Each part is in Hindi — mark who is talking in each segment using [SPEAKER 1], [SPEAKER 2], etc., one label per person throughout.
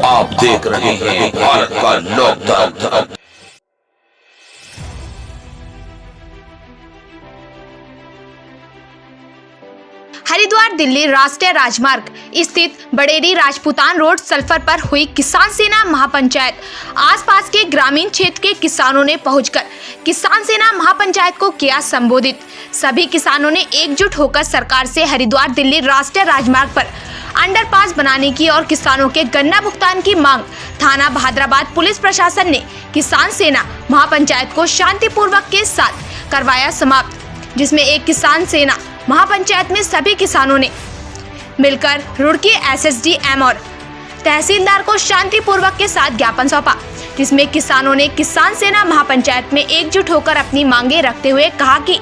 [SPEAKER 1] आप देख रहे हैं भारत का लोकतंत्र।
[SPEAKER 2] हरिद्वार दिल्ली राष्ट्रीय राजमार्ग स्थित बड़ेरी राजपूतान रोड सल्फर पर हुई किसान सेना महापंचायत। आसपास के ग्रामीण क्षेत्र के किसानों ने पहुंचकर किसान सेना महापंचायत को किया संबोधित। सभी किसानों ने एकजुट होकर सरकार से हरिद्वार दिल्ली राष्ट्रीय राजमार्ग पर अंडरपास बनाने की और किसानों के गन्ना भुगतान की मांग। थाना भादराबाद पुलिस प्रशासन ने किसान सेना महापंचायत को शांतिपूर्वक के साथ करवाया समाप्त, जिसमें एक किसान सेना महापंचायत में सभी किसानों ने मिलकर रुड़की SSDM और तहसीलदार को शांतिपूर्वक के साथ ज्ञापन सौंपा, जिसमें किसानों ने किसान सेना महापंचायत में एकजुट होकर अपनी मांगे रखते हुए कहा कि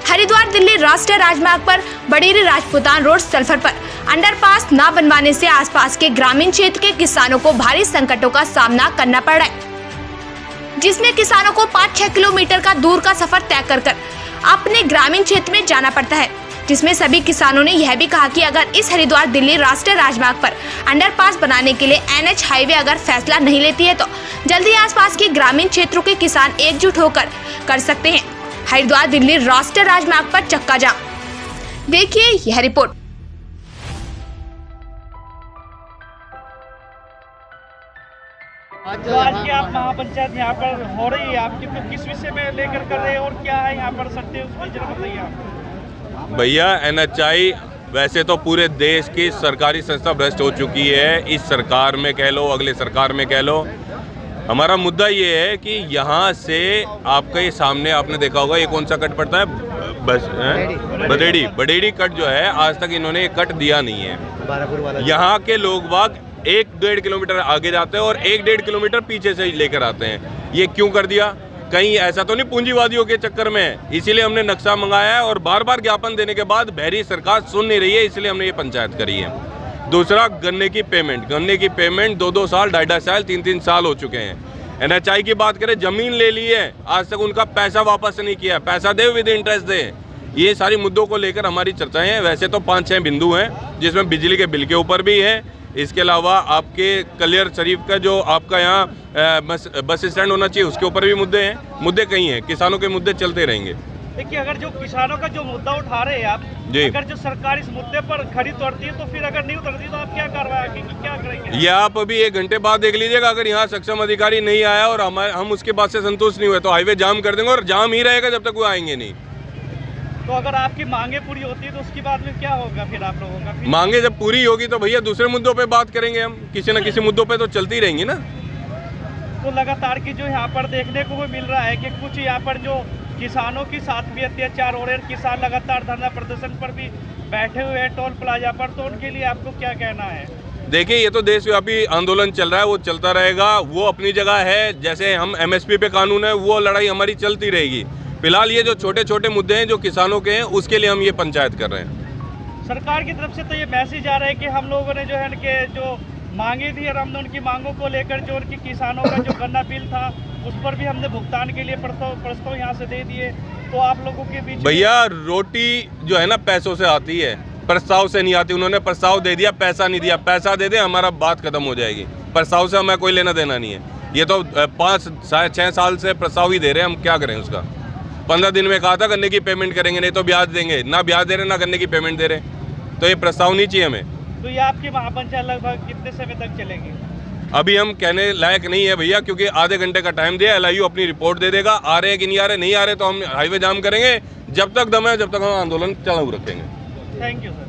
[SPEAKER 2] हरिद्वार दिल्ली राष्ट्रीय राजमार्ग पर बड़ेरी राजपूतान रोड सल्फर पर अंडरपास न बनवाने से आसपास के ग्रामीण क्षेत्र के किसानों को भारी संकटों का सामना करना पड़ रहा है, जिसमें किसानों को 5-6 किलोमीटर का दूर का सफर तय कर अपने ग्रामीण क्षेत्र में जाना पड़ता है। जिसमें सभी किसानों ने यह भी कहा कि अगर इस हरिद्वार दिल्ली राष्ट्रीय राजमार्ग पर अंडरपास बनाने के लिए NH हाईवे अगर फैसला नहीं लेती है तो जल्दी आसपास के ग्रामीण क्षेत्रों के किसान एकजुट होकर कर सकते हैं हरिद्वार दिल्ली राष्ट्रीय राजमार्ग पर चक्का जाम। देखिए यह रिपोर्ट।
[SPEAKER 3] तो आज की आप महापंचायत यहाँ पर हो रही है, आपकी तो किस विषय में लेकर कर रहे हैं और क्या है यहाँ पर सत्य उसमें जरा बताइए आप।
[SPEAKER 4] भैया NHI वैसे तो पूरे देश की सरकारी संस्था भ्रष्ट हो चुकी है, इस सरकार में कह लो अगले सरकार में कह लो। हमारा मुद्दा ये है कि यहाँ से आपका ये सामने आपने देखा होगा ये कौन सा कट पड़ता है, बस बड़ेड़ी कट जो है आज तक इन्होंने ये कट दिया नहीं है। यहाँ के लोग बाग 1-1.5 किलोमीटर आगे जाते हैं और 1-1.5 किलोमीटर पीछे से लेकर आते हैं। ये क्यों कर दिया? कहीं ऐसा तो नहीं पूंजीवादियों के चक्कर में? इसीलिए हमने नक्शा मंगाया है और बार बार ज्ञापन देने के बाद बहरी सरकार सुन नहीं रही है, इसलिए हमने ये पंचायत करी है। दूसरा, गन्ने की पेमेंट 2-2 साल 2.5 साल 3-3 साल हो चुके हैं। NHI की बात करें, जमीन ले ली है, आज तक उनका पैसा वापस नहीं किया। पैसा दे विद इंटरेस्ट दे। ये सारी मुद्दों को लेकर हमारी चर्चाएं हैं। वैसे तो 5-6 बिंदु हैं, जिसमें बिजली के बिल के ऊपर भी है। इसके अलावा आपके कलियर शरीफ का जो आपका यहाँ बस स्टैंड होना चाहिए उसके ऊपर भी मुद्दे हैं। मुद्दे कई हैं, किसानों के मुद्दे चलते रहेंगे।
[SPEAKER 3] देखिए, अगर जो किसानों का जो मुद्दा उठा रहे हैं आप, अगर जो सरकार इस मुद्दे पर खड़ी उतरती है तो फिर अगर नहीं उतरती तो आप क्या कार्रवाई क्या करेंगे?
[SPEAKER 4] ये आप अभी 1 घंटे बाद देख लीजिएगा। अगर यहाँ सक्षम अधिकारी नहीं आया और हम उसके बाद से संतुष्ट नहीं हुए तो हाईवे जाम कर देंगे और जाम ही रहेगा जब तक वो आएंगे नहीं।
[SPEAKER 3] तो अगर आपकी मांगे पूरी होती है तो उसके बाद में क्या होगा फिर आप लोगों का?
[SPEAKER 4] मांगे जब पूरी होगी तो भैया दूसरे मुद्दों पे बात करेंगे हम। किसी न किसी मुद्दों पे तो चलती रहेंगी ना।
[SPEAKER 3] तो लगातार की जो यहाँ पर देखने को भी मिल रहा है कि कुछ यहाँ पर जो किसानों के साथ भी अत्याचार हो रहे हैं, किसान लगातार धरना प्रदर्शन पर भी बैठे हुए हैं टोल प्लाजा पर, तो उनके लिए आपको क्या कहना है?
[SPEAKER 4] देखिए, ये तो देशव्यापी आंदोलन चल रहा है, वो चलता रहेगा। वो अपनी जगह है, जैसे हम MSP पे कानून है वो लड़ाई हमारी चलती रहेगी। फिलहाल ये जो छोटे छोटे मुद्दे हैं जो किसानों के हैं उसके लिए हम ये पंचायत कर रहे हैं।
[SPEAKER 3] सरकार की तरफ से तो ये मैसेज आ रहा है कि हम लोगों ने जो है कि जो मांगे थी और हमने उनकी मांगों को लेकर जो उनकी किसानों का जो गन्ना बिल था उस पर भी हमने भुगतान के लिए प्रस्ताव यहाँ से दे दिए। तो आप लोगों के बीच
[SPEAKER 4] भैया रोटी जो है ना पैसों से आती है, प्रस्ताव से नहीं आती। उन्होंने प्रस्ताव दे दिया, पैसा नहीं दिया। पैसा दे दे हमारा बात खत्म हो जाएगी। प्रस्ताव से हमें कोई लेना देना नहीं है। ये तो 5-6 साल से प्रस्ताव ही दे रहे हैं, हम क्या करें उसका? 15 दिन में कहा था गन्ने की पेमेंट करेंगे, नहीं तो ब्याज देंगे। ना ब्याज दे रहे ना गन्ने की पेमेंट दे रहे, तो ये प्रस्ताव नहीं चाहिए हमें।
[SPEAKER 3] तो ये आपकी महापंचायत लगभग कितने समय तक चलेगी?
[SPEAKER 4] अभी हम कहने लायक नहीं है भैया, क्योंकि आधे घंटे का टाइम दिया। LIU अपनी रिपोर्ट दे देगा। आ रहे हैं कि नहीं आ रहे, नहीं आ रहे तो हम हाईवे जाम करेंगे। जब तक दम है जब तक हम आंदोलन चालू रखेंगे।
[SPEAKER 3] Thank you sir.